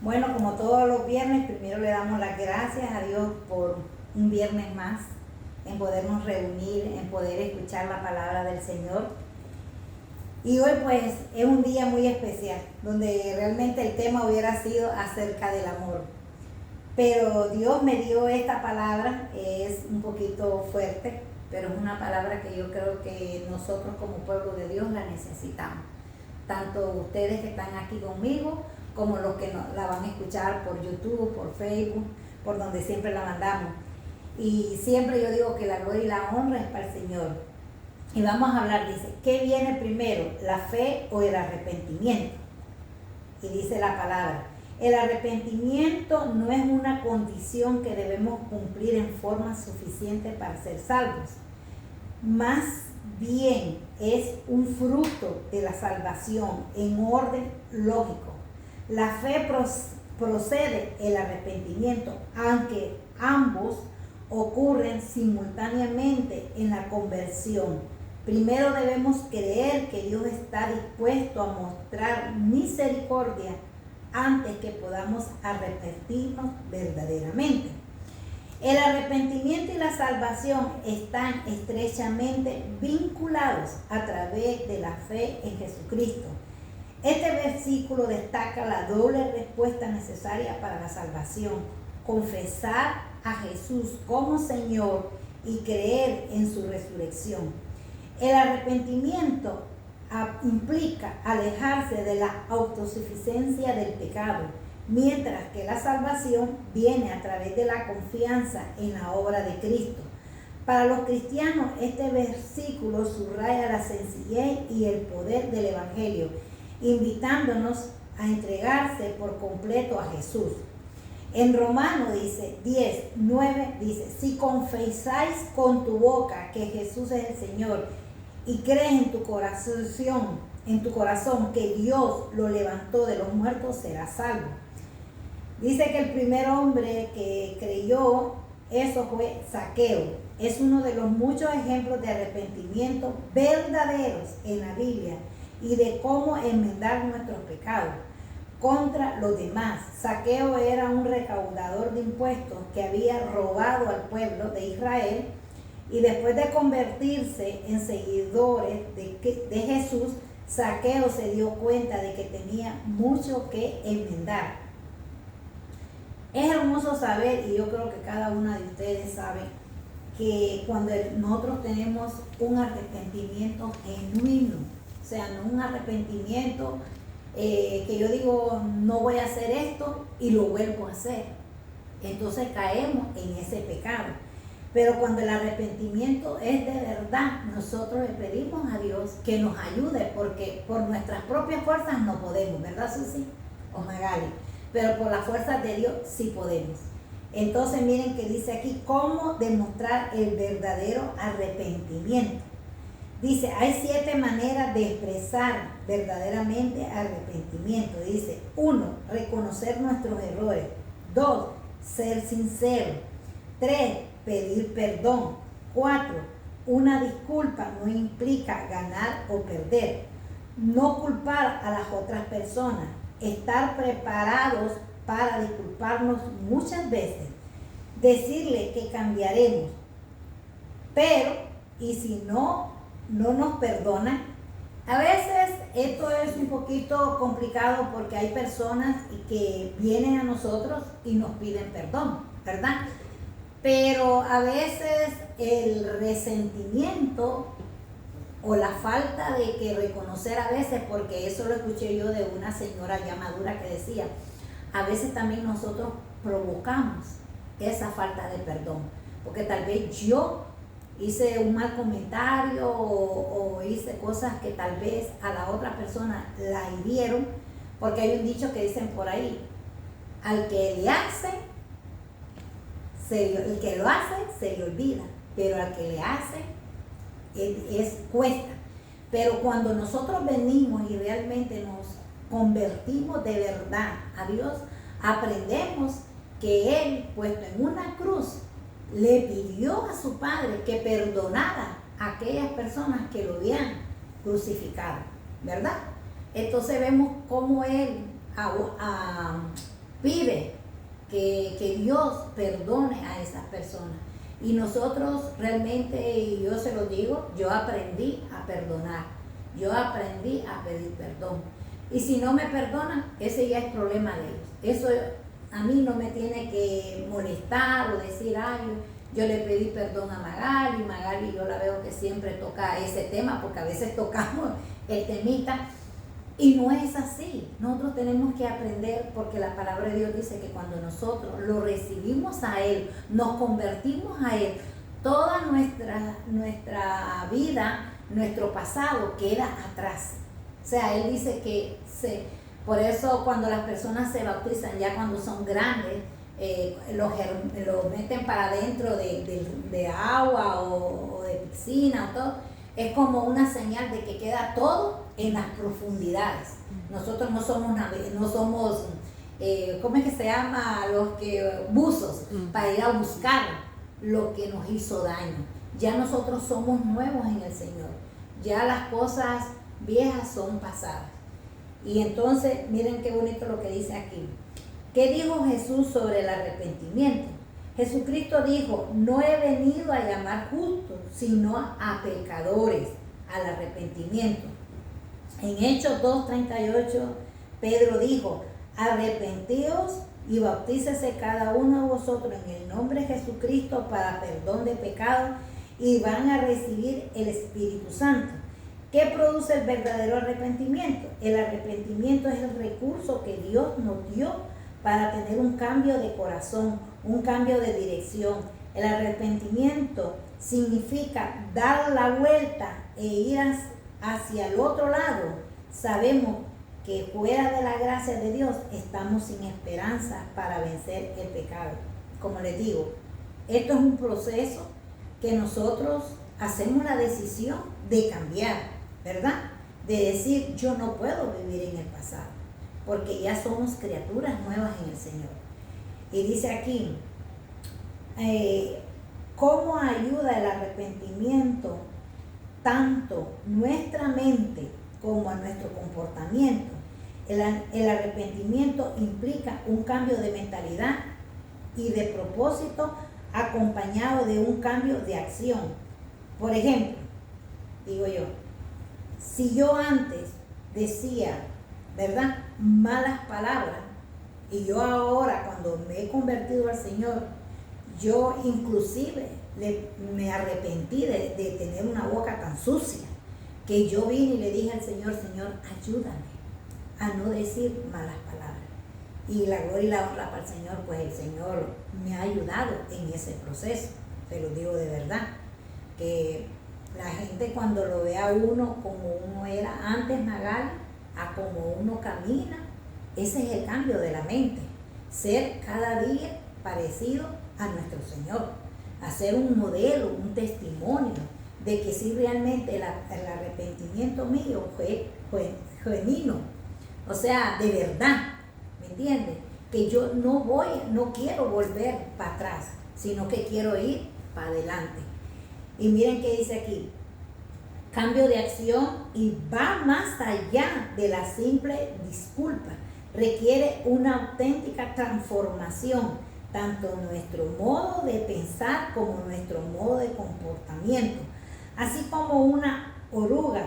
Bueno, como todos los viernes, primero le damos las gracias a Dios por un viernes más, en podernos reunir, en poder escuchar la palabra del Señor. Y hoy pues es un día muy especial, donde realmente el tema hubiera sido acerca del amor. Pero Dios me dio esta palabra, es un poquito fuerte, pero es una palabra que yo creo que nosotros como pueblo de Dios la necesitamos. Tanto ustedes que están aquí conmigo, como los que la van a escuchar por YouTube, por Facebook, por donde siempre la mandamos. Y siempre yo digo que la gloria y la honra es para el Señor. Y vamos a hablar, dice, ¿qué viene primero, la fe o el arrepentimiento? Y dice la palabra, el arrepentimiento no es una condición que debemos cumplir en forma suficiente para ser salvos. Más bien es un fruto de la salvación en orden lógico. La fe procede el arrepentimiento, aunque ambos ocurren simultáneamente en la conversión. Primero debemos creer que Dios está dispuesto a mostrar misericordia antes que podamos arrepentirnos verdaderamente. El arrepentimiento y la salvación están estrechamente vinculados a través de la fe en Jesucristo. Este versículo destaca la doble respuesta necesaria para la salvación: confesar a Jesús como Señor y creer en su resurrección. El arrepentimiento implica alejarse de la autosuficiencia del pecado, mientras que la salvación viene a través de la confianza en la obra de Cristo. Para los cristianos, este versículo subraya la sencillez y el poder del Evangelio, invitándonos a entregarse por completo a Jesús. En Romanos dice 10:9 dice, si confesáis con tu boca que Jesús es el Señor y crees en tu corazón que Dios lo levantó de los muertos, serás salvo. Dice que el primer hombre que creyó eso fue Zaqueo. Es uno de los muchos ejemplos de arrepentimiento verdaderos en la Biblia y de cómo enmendar nuestros pecados contra los demás. Zaqueo era un recaudador de impuestos que había robado al pueblo de Israel, y después de convertirse en seguidores de Jesús, Zaqueo se dio cuenta de que tenía mucho que enmendar. Es hermoso saber, y yo creo que cada una de ustedes sabe, que cuando nosotros tenemos un arrepentimiento genuino, o sea, no un arrepentimiento que yo digo, no voy a hacer esto y lo vuelvo a hacer, entonces caemos en ese pecado. Pero cuando el arrepentimiento es de verdad, nosotros le pedimos a Dios que nos ayude, porque por nuestras propias fuerzas no podemos, ¿verdad, Susi o Magali? Pero por las fuerzas de Dios sí podemos. Entonces miren que dice aquí, ¿cómo demostrar el verdadero arrepentimiento? Dice, hay 7 maneras de expresar verdaderamente arrepentimiento. Dice, 1, reconocer nuestros errores. 2, ser sincero. 3, pedir perdón. 4, una disculpa no implica ganar o perder. No culpar a las otras personas. Estar preparados para disculparnos muchas veces. Decirle que cambiaremos. Pero, y si no nos perdonan, a veces esto es un poquito complicado porque hay personas que vienen a nosotros y nos piden perdón, ¿verdad? Pero a veces el resentimiento o la falta de que reconocer a veces, porque eso lo escuché yo de una señora ya madura que decía, a veces también nosotros provocamos esa falta de perdón, porque tal vez yo hice un mal comentario o hice cosas que tal vez a la otra persona la hirieron, porque hay un dicho que dicen por ahí, al que le hace, el que lo hace se le olvida, pero al que le hace cuesta. Pero cuando nosotros venimos y realmente nos convertimos de verdad a Dios, aprendemos que Él, puesto en una cruz, le pidió a su Padre que perdonara a aquellas personas que lo habían crucificado, ¿verdad? Entonces vemos cómo Él pide que Dios perdone a esas personas. Y nosotros realmente, y yo se lo digo, yo aprendí a perdonar, yo aprendí a pedir perdón. Y si no me perdonan, ese ya es problema de ellos. Eso a mí no me tiene que molestar o decir, ay, yo le pedí perdón a Magali, yo la veo que siempre toca ese tema, porque a veces tocamos el temita, y no es así. Nosotros tenemos que aprender, porque la palabra de Dios dice que cuando nosotros lo recibimos a Él, nos convertimos a Él, toda nuestra vida, nuestro pasado queda atrás. O sea, Él dice que por eso cuando las personas se bautizan, ya cuando son grandes, los meten para adentro de agua o de piscina o todo, es como una señal de que queda todo en las profundidades. Nosotros no somos ¿cómo es que se llama? Los que buzos, para ir a buscar lo que nos hizo daño. Ya nosotros somos nuevos en el Señor. Ya las cosas viejas son pasadas. Y entonces, miren qué bonito lo que dice aquí. ¿Qué dijo Jesús sobre el arrepentimiento? Jesucristo dijo, no he venido a llamar justos, sino a pecadores, al arrepentimiento. En Hechos 2:38, Pedro dijo, arrepentíos y bautícese cada uno de vosotros en el nombre de Jesucristo para perdón de pecados y van a recibir el Espíritu Santo. ¿Qué produce el verdadero arrepentimiento? El arrepentimiento es el recurso que Dios nos dio para tener un cambio de corazón, un cambio de dirección. El arrepentimiento significa dar la vuelta e ir hacia el otro lado. Sabemos que fuera de la gracia de Dios estamos sin esperanza para vencer el pecado. Como les digo, esto es un proceso que nosotros hacemos la decisión de cambiar, ¿verdad? De decir, yo no puedo vivir en el pasado, porque ya somos criaturas nuevas en el Señor. Y dice aquí, ¿cómo ayuda el arrepentimiento tanto nuestra mente como a nuestro comportamiento? El arrepentimiento implica un cambio de mentalidad y de propósito acompañado de un cambio de acción. Por ejemplo, digo yo, si yo antes decía, ¿verdad?, malas palabras, y yo ahora cuando me he convertido al Señor, yo inclusive me arrepentí de tener una boca tan sucia, que yo vine y le dije al Señor, Señor, ayúdame a no decir malas palabras. Y la gloria y la honra para el Señor, pues el Señor me ha ayudado en ese proceso. Se lo digo de verdad, que la gente cuando lo ve a uno como uno era antes, Magali, a como uno camina, ese es el cambio de la mente. Ser cada día parecido a nuestro Señor, hacer un modelo, un testimonio de que sí realmente el arrepentimiento mío fue genuino, o sea, de verdad, ¿me entiendes? Que yo no quiero volver para atrás, sino que quiero ir para adelante. Y miren qué dice aquí, cambio de acción y va más allá de la simple disculpa. Requiere una auténtica transformación, tanto nuestro modo de pensar como nuestro modo de comportamiento. Así como una oruga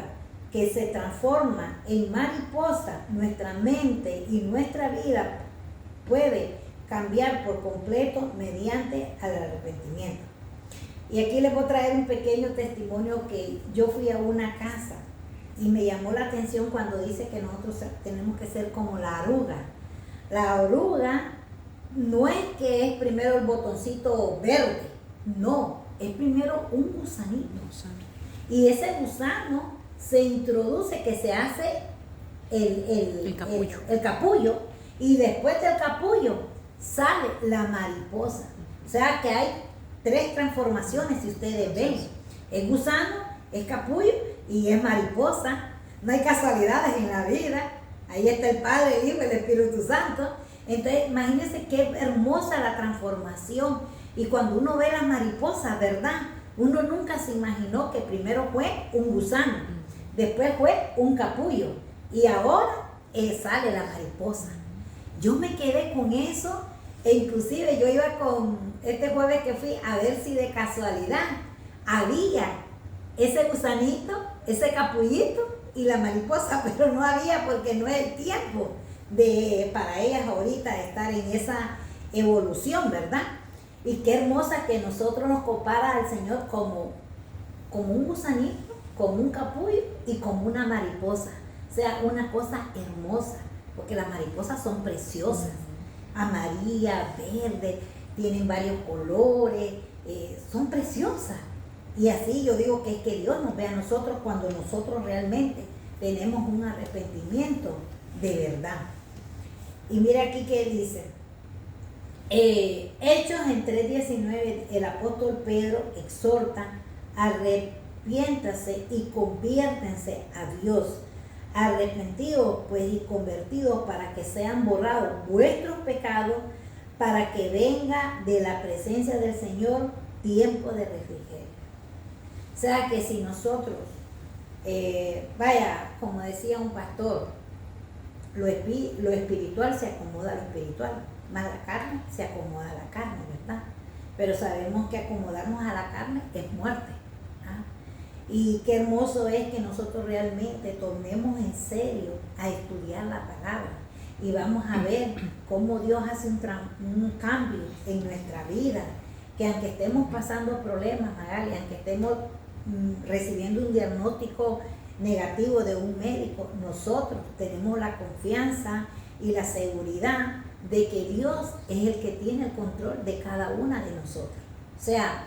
que se transforma en mariposa, nuestra mente y nuestra vida puede cambiar por completo mediante el arrepentimiento. Y aquí les voy a traer un pequeño testimonio que yo fui a una casa y me llamó la atención cuando dice que nosotros tenemos que ser como la oruga. La oruga no es que es primero el botoncito verde, no, es primero un gusanito. Y ese gusano se introduce, que se hace el capullo, y después del capullo sale la mariposa. O sea que hay 3 transformaciones, si ustedes ven. Es gusano, es capullo y es mariposa. No hay casualidades en la vida. Ahí está el Padre, el Hijo y el Espíritu Santo. Entonces, imagínense qué hermosa la transformación. Y cuando uno ve las mariposas, ¿verdad? Uno nunca se imaginó que primero fue un gusano, después fue un capullo y ahora sale la mariposa. Yo me quedé con eso, e inclusive yo iba con este jueves que fui a ver si de casualidad había ese gusanito, ese capullito y la mariposa, pero no había porque no es el tiempo para ellas ahorita estar en esa evolución, ¿verdad? Y qué hermosa que nosotros nos compara al Señor como un gusanito, como un capullo y como una mariposa. O sea, una cosa hermosa, porque las mariposas son preciosas, amarilla, verde, tienen varios colores, son preciosas. Y así yo digo que es que Dios nos ve a nosotros cuando nosotros realmente tenemos un arrepentimiento de verdad. Y mira aquí que dice, Hechos en 3:19, el apóstol Pedro exhorta, arrepiéntase y conviértense a Dios. Arrepentidos pues y convertidos para que sean borrados vuestros pecados, para que venga de la presencia del Señor tiempo de refrigerio. O sea que si nosotros, como decía un pastor, lo espiritual se acomoda a lo espiritual, más la carne se acomoda a la carne, ¿verdad? Pero sabemos que acomodarnos a la carne es muerte. Y qué hermoso es que nosotros realmente tomemos en serio a estudiar la palabra y vamos a ver cómo Dios hace un cambio en nuestra vida, que aunque estemos pasando problemas, Magali, aunque estemos recibiendo un diagnóstico negativo de un médico, nosotros tenemos la confianza y la seguridad de que Dios es el que tiene el control de cada una de nosotros. O sea,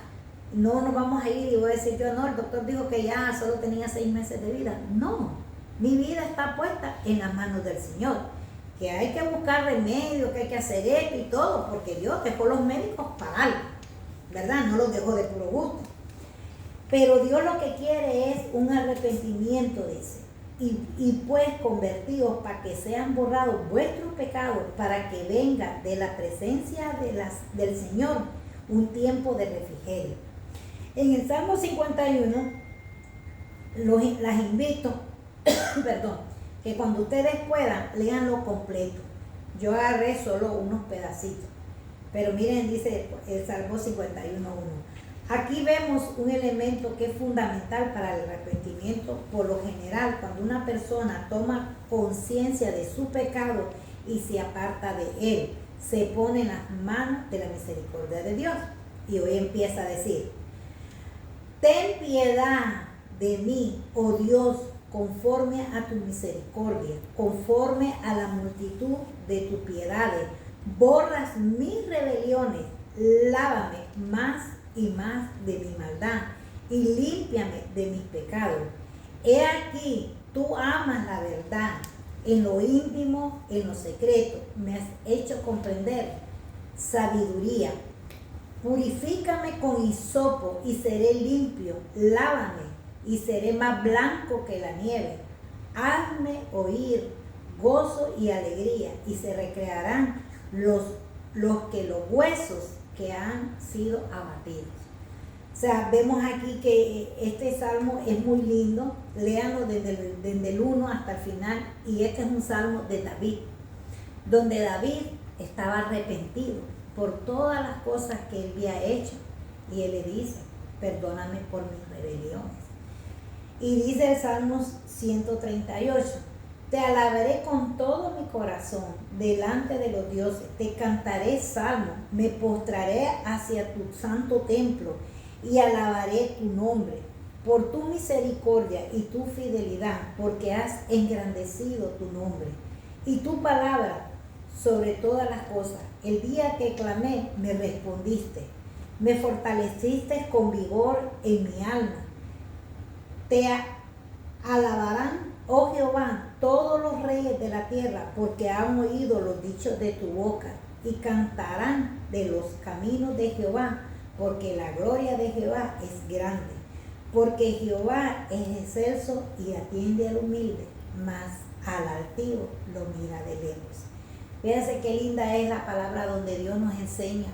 no nos vamos a ir y voy a decir yo, no, el doctor dijo que ya solo tenía 6 meses de vida. No, mi vida está puesta en las manos del Señor. Que hay que buscar remedio, que hay que hacer esto y todo, porque Dios dejó los médicos para algo, ¿verdad? No los dejó de puro gusto. Pero Dios lo que quiere es un arrepentimiento, dice. Y pues convertidos para que sean borrados vuestros pecados, para que venga de la presencia del Señor un tiempo de refrigerio. En el Salmo 51, las invito, que cuando ustedes puedan, léanlo completo. Yo agarré solo unos pedacitos. Pero miren, dice el Salmo 51:1. Aquí vemos un elemento que es fundamental para el arrepentimiento. Por lo general, cuando una persona toma conciencia de su pecado y se aparta de él, se pone en las manos de la misericordia de Dios. Y hoy empieza a decir, ten piedad de mí, oh Dios, conforme a tu misericordia, conforme a la multitud de tus piedades. Borras mis rebeliones, lávame más y más de mi maldad y límpiame de mis pecados. He aquí, tú amas la verdad, en lo íntimo, en lo secreto, me has hecho comprender sabiduría. Purifícame con hisopo y seré limpio, lávame y seré más blanco que la nieve. Hazme oír gozo y alegría y se recrearán los huesos que han sido abatidos. O sea, vemos aquí que este salmo es muy lindo. Léanlo desde el 1 hasta el final. Y este es un salmo de David, donde David estaba arrepentido por todas las cosas que él había hecho. Y él le dice, perdóname por mis rebeliones. Y dice el Salmo 138, te alabaré con todo mi corazón delante de los dioses, te cantaré salmos, me postraré hacia tu santo templo y alabaré tu nombre por tu misericordia y tu fidelidad, porque has engrandecido tu nombre y tu palabra sobre todas las cosas. El día que clamé, me respondiste, me fortaleciste con vigor en mi alma. Te alabarán, oh Jehová, todos los reyes de la tierra, porque han oído los dichos de tu boca, y cantarán de los caminos de Jehová, porque la gloria de Jehová es grande. Porque Jehová es excelso y atiende al humilde, mas al altivo lo mira de lejos. Fíjense qué linda es la palabra donde Dios nos enseña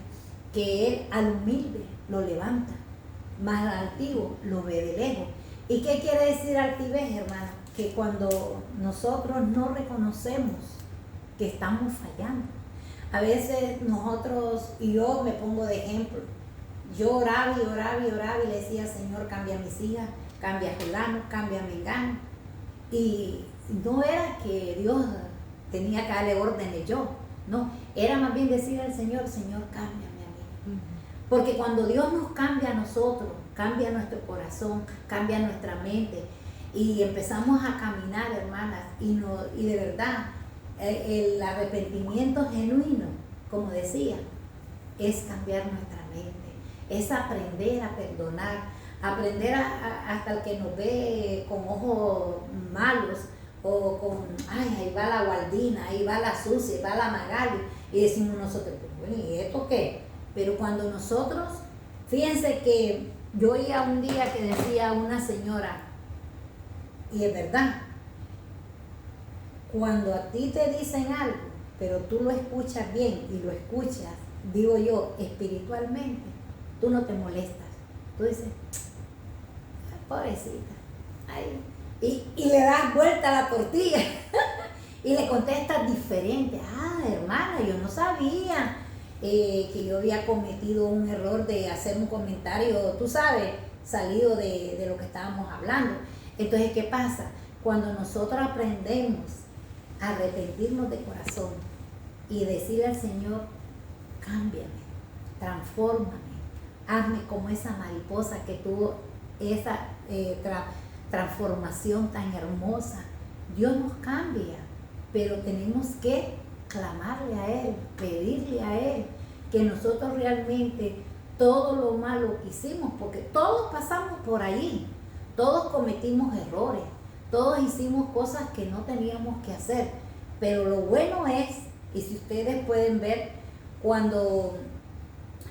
que Él al humilde lo levanta, mas al altivo lo ve de lejos. ¿Y qué quiere decir altivez, hermano? Que cuando nosotros no reconocemos que estamos fallando. A veces nosotros, y yo me pongo de ejemplo, yo oraba y oraba y oraba y le decía, Señor, cambia a mis hijas, cambia a fulano, cambia a mengano. Y no era que Dios tenía que darle órdenes yo, no, era más bien decir al Señor, Señor, cámbiame a mí. Porque cuando Dios nos cambia a nosotros, cambia nuestro corazón, cambia nuestra mente y empezamos a caminar, hermanas, y de verdad, el arrepentimiento genuino, como decía, es cambiar nuestra mente, es aprender a perdonar, aprender hasta el que nos ve con ojos malos o con, ay, ahí va la Gualdina, ahí va la Susi, ahí va la Magali, y decimos nosotros, bueno, ¿y esto qué? Pero cuando nosotros, fíjense que yo oía un día que decía una señora, y es verdad, cuando a ti te dicen algo, pero tú lo escuchas bien y lo escuchas, digo yo, espiritualmente, tú no te molestas. Tú dices, pobrecita, ay, y le das vuelta a la tortilla y le contestas diferente. Ah, hermana, yo no sabía que yo había cometido un error de hacer un comentario, tú sabes, salido de lo que estábamos hablando. Entonces, ¿qué pasa? Cuando nosotros aprendemos a arrepentirnos de corazón y decirle al Señor, cámbiame, transfórmame, hazme como esa mariposa que tuvo esa transformación tan hermosa. Dios nos cambia, pero tenemos que clamarle a Él, pedirle a Él que nosotros realmente todo lo malo que hicimos, porque todos pasamos por ahí, todos cometimos errores, todos hicimos cosas que no teníamos que hacer, pero lo bueno es, y si ustedes pueden ver, cuando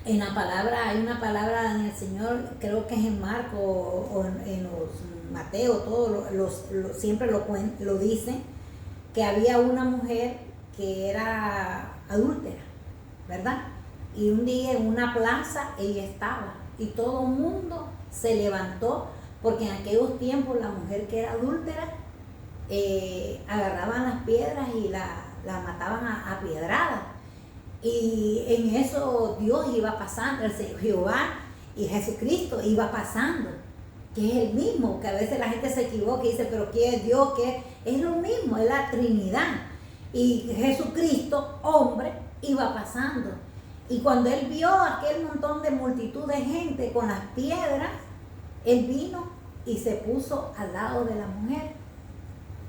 en la palabra, hay una palabra en el Señor, creo que es en Marco o en los Mateo, todos siempre lo dicen, que había una mujer que era adúltera, ¿verdad? Y un día en una plaza ella estaba y todo el mundo se levantó, porque en aquellos tiempos la mujer que era adúltera agarraban las piedras y la mataban a piedradas. Y en eso Dios iba pasando, el Señor Jehová y Jesucristo iba pasando, que es el mismo, que a veces la gente se equivoca y dice, pero ¿qué es Dios? ¿Qué es? Es lo mismo, es la Trinidad. Y Jesucristo, hombre, iba pasando. Y cuando Él vio aquel montón de multitud de gente con las piedras, Él vino y se puso al lado de la mujer.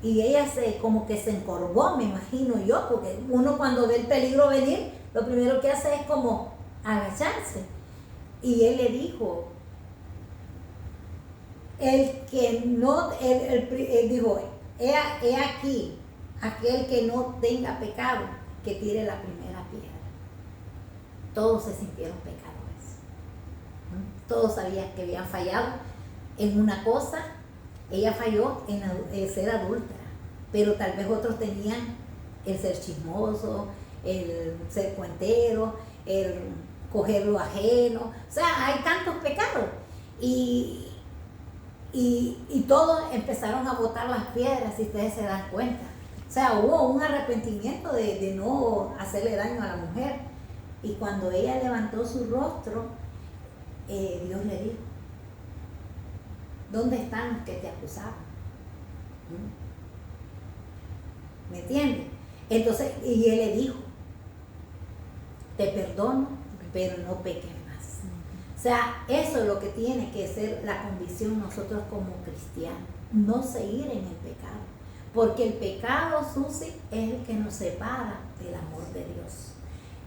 Y ella como que se encorvó, me imagino yo, porque uno cuando ve el peligro venir, lo primero que hace es como agacharse. Y Él le dijo, él dijo, he aquí, aquel que no tenga pecado, que tire la primera piedra. Todos se sintieron pecadores. Todos sabían que habían fallado en una cosa. Ella falló en ser adúltera, pero tal vez otros tenían el ser chismoso, el ser cuentero, el coger lo ajeno. O sea, hay tantos pecados. Y todos empezaron a botar las piedras, si ustedes se dan cuenta. O sea, hubo un arrepentimiento de no hacerle daño a la mujer. Y cuando ella levantó su rostro, Dios le dijo, ¿dónde están los que te acusaban? ¿Me entiendes? Entonces, y Él le dijo, te perdono, pero no peques más. O sea, eso es lo que tiene que ser la condición nosotros como cristianos, no seguir en el pecado. Porque el pecado, Susi, es el que nos separa del amor de Dios.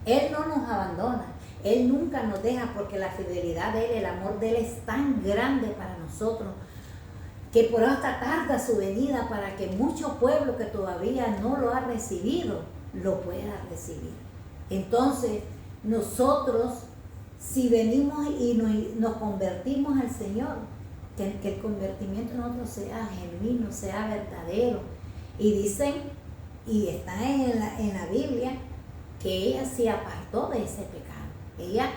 Él no nos abandona, Él nunca nos deja, porque la fidelidad de Él, el amor de Él es tan grande para nosotros, que por hasta tarda su venida para que mucho pueblo que todavía no lo ha recibido, lo pueda recibir. Entonces, nosotros, si venimos y nos convertimos al Señor, que el convertimiento en nosotros sea genuino, sea verdadero. Y dicen, y está en la Biblia, que ella se apartó de ese pecado. Ella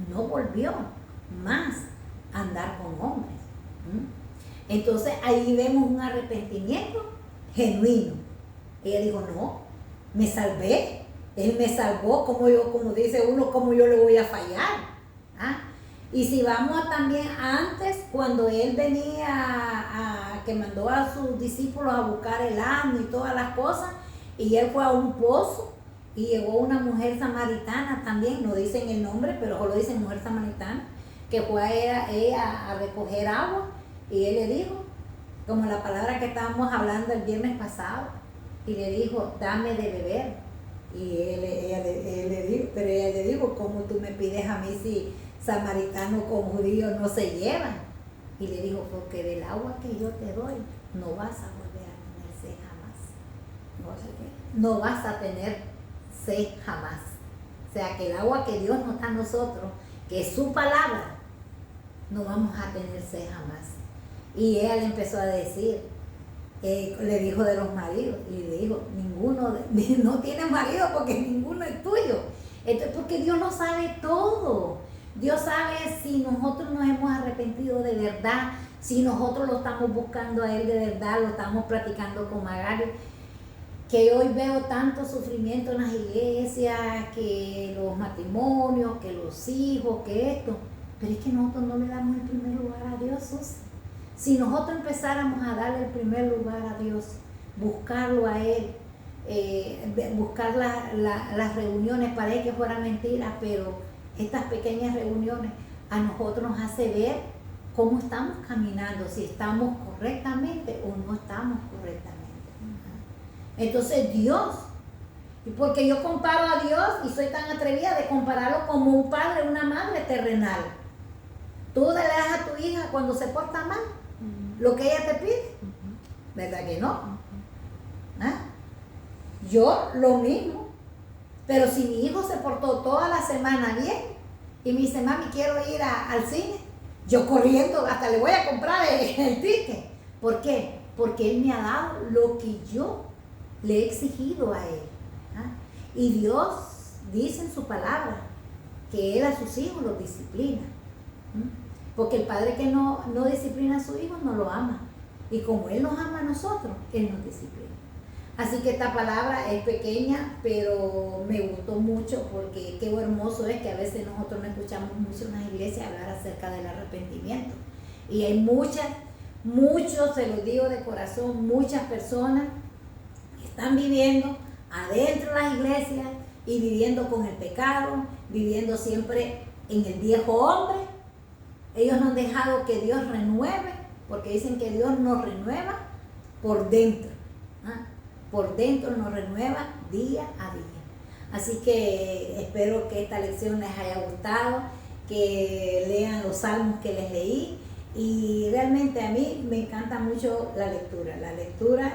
no volvió más a andar con hombres. Entonces ahí vemos un arrepentimiento genuino. Ella dijo, no, me salvé, Él me salvó, como dice uno, como yo le voy a fallar. ¿Ah? Y si vamos también antes, cuando Él venía que mandó a sus discípulos a buscar el asno y todas las cosas, y Él fue a un pozo, y llegó una mujer samaritana también, no dicen el nombre, pero solo dicen mujer samaritana, que fue a ella a recoger agua, y Él le dijo, como la palabra que estábamos hablando el viernes pasado, y le dijo, dame de beber. Y ella le dijo, ¿cómo tú me pides a mí si samaritano con judío no se llevan? Y le dijo, porque del agua que yo te doy no vas a volver a tener sed jamás. No vas a tener sed jamás. O sea que el agua que Dios nos da a nosotros, que es su palabra, no vamos a tener sed jamás. Y ella le empezó a decir, le dijo de los maridos, y le dijo, ninguno, no tiene marido porque ninguno es tuyo. Entonces, porque Dios lo sabe todo. Dios sabe si nosotros nos hemos arrepentido de verdad, si nosotros lo estamos buscando a Él de verdad, lo estamos practicando con Magali. Que hoy veo tanto sufrimiento en las iglesias, que los matrimonios, que los hijos, que esto. Pero es que nosotros no le damos el primer lugar a Dios, Susi. Si nosotros empezáramos a darle el primer lugar a Dios, buscarlo a Él, buscar las reuniones, parece que fueran mentiras, pero estas pequeñas reuniones a nosotros nos hace ver cómo estamos caminando, si estamos correctamente o no estamos correctamente. Entonces Dios, y porque yo comparo a Dios y soy tan atrevida de compararlo como un padre, una madre terrenal. Tú le das a tu hija cuando se porta mal lo que ella te pide, ¿verdad que no? ¿Ah? Yo lo mismo, pero si mi hijo se portó toda la semana bien y me dice, mami, quiero ir al cine, yo corriendo hasta le voy a comprar el ticket. ¿Por qué? Porque Él me ha dado lo que yo le he exigido a Él. ¿Ah? Y Dios dice en su palabra que Él a sus hijos los disciplina. Porque el padre que no disciplina a su hijo no lo ama. Y como Él nos ama a nosotros, Él nos disciplina. Así que esta palabra es pequeña, pero me gustó mucho porque qué hermoso es que a veces nosotros no escuchamos mucho en las iglesias hablar acerca del arrepentimiento. Y hay muchos, se los digo de corazón, muchas personas que están viviendo adentro de las iglesias y viviendo con el pecado, viviendo siempre en el viejo hombre. Ellos no han dejado que Dios renueve, porque dicen que Dios nos renueva por dentro. ¿Ah? Por dentro nos renueva día a día. Así que espero que esta lección les haya gustado, que lean los salmos que les leí. Y realmente a mí me encanta mucho la lectura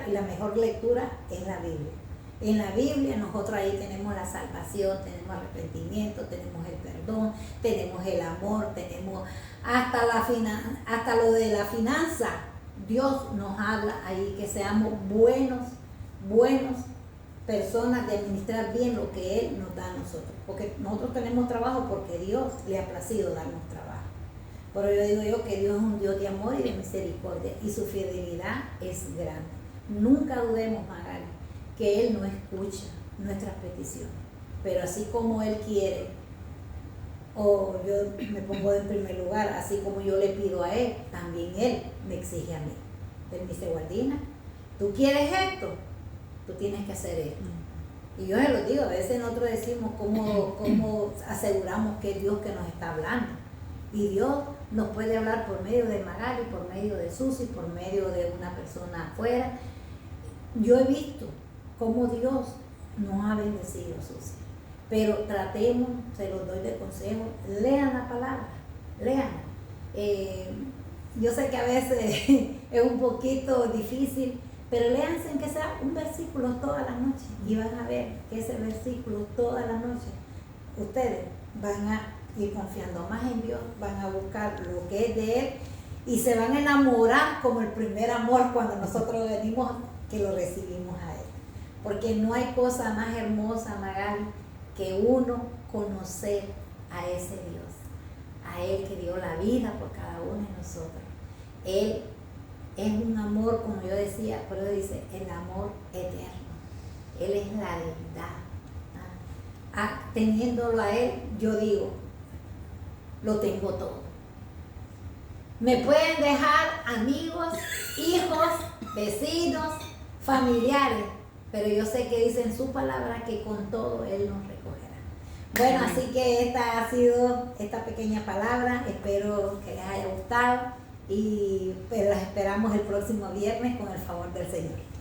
y la mejor lectura es la Biblia. En la Biblia nosotros ahí tenemos la salvación, tenemos arrepentimiento, tenemos el perdón, tenemos el amor, tenemos hasta lo de la finanza. Dios nos habla ahí que seamos buenos personas de administrar bien lo que Él nos da a nosotros. Porque nosotros tenemos trabajo porque Dios le ha placido darnos trabajo. Pero yo digo que Dios es un Dios de amor y de misericordia y su fidelidad es grande. Nunca dudemos, Magali, que Él no escucha nuestras peticiones, pero así como Él quiere, o yo me pongo en primer lugar, así como yo le pido a Él, también Él me exige a mí. Él me dice, Guardina, ¿tú quieres esto? Tú tienes que hacer esto. Y yo se lo digo, a veces nosotros decimos cómo aseguramos que es Dios que nos está hablando. Y Dios nos puede hablar por medio de Magali, por medio de Susi, por medio de una persona afuera. Yo he visto cómo Dios nos ha bendecido, Susi. Pero tratemos, se los doy de consejo, lean la palabra, leanla. Yo sé que a veces es un poquito difícil, pero léanse en que sea un versículo todas las noches y van a ver que ese versículo todas las noches ustedes van a ir confiando más en Dios, van a buscar lo que es de Él y se van a enamorar como el primer amor cuando nosotros venimos que lo recibimos a Él. Porque no hay cosa más hermosa, Magali, que uno conocer a ese Dios, a Él que dio la vida por cada uno de nosotros. Él es un amor, como yo decía, pero dice, el amor eterno. Él es la verdad. Teniéndolo a Él, yo digo, lo tengo todo. Me pueden dejar amigos, hijos, vecinos, familiares, pero yo sé que dice en su palabra que con todo Él nos recogerá. Bueno, así que esta ha sido esta pequeña palabra. Espero que les haya gustado y pues las esperamos el próximo viernes con el favor del Señor.